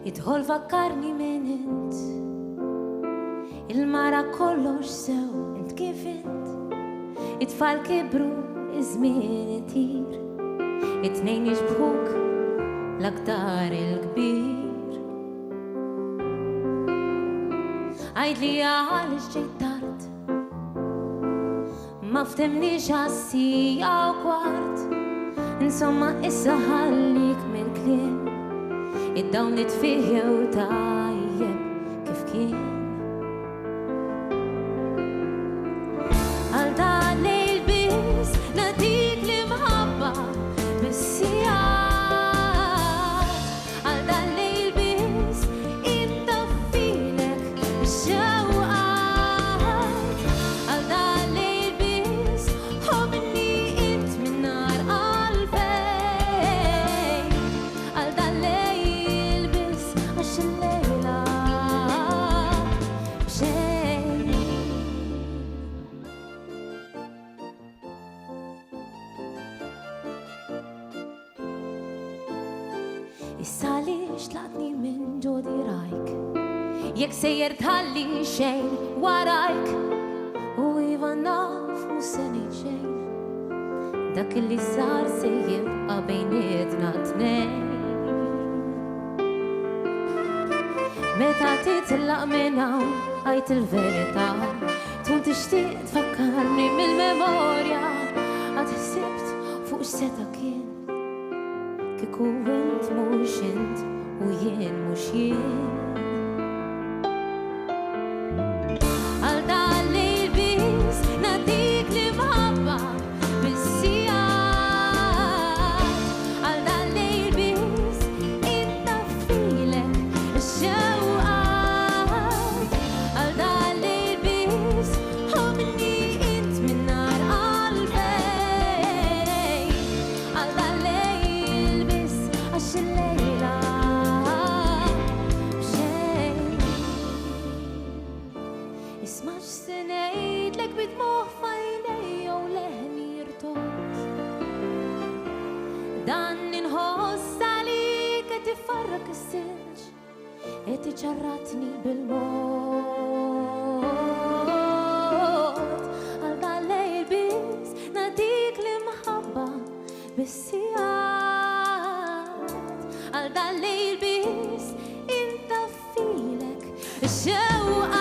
idħol fakkarni minn int. Il-mara kollox sew, int kif int. It-tfal kibru, iż-żmien itir. It-tnejn jixbħuk l-aktar il-kbir. Għajdli għalix ġejt tard, ma ftemniex għas-sija u kwart. Insomma issa ħallik mill-kliem, id-dawn nitfihjew tajjeb kif kien. Għal dan lejl biss nadik li mħabba bis-sijat. Għal dan lejl biss intaffilek xewqat. Għal dan lejl biss ħobni int minnar qalbej. Għal dan lejl biss għax il-lejla xejn. Issa li xtlaqtni minn ġodi rajk, jekk sejjer tħalli xejn warajk. U iva naf mhux se ngħid xejn, dak li sar se jibqa' bejnietna tnejn. Meta titlaq minn hawn għajt il-verità, tkun tixtieq tfakkarni mill-memorja. Għad ħsibt fuq x'seta kien, kieku int mhux int u jien mhux jien. Għal dan lejl biss nadik li mħabba bis-sijat. Għal dan lejl biss intaffilek xewqat. Għal dan lejl biss ħobni int minnar qalbej. Għal dan lejl biss għax il-lejla xejn. Isma' x'se ngħidlek bidmuħ f'għajnejja u leħni jirtot. Dan inħoss għalik qed ifarrak is-silġ, qed iċarratni bil-mod. Għal dan lejl biss nadik li mħabba bis-sijat. Għal dan lejl biss intaffilek xewqat.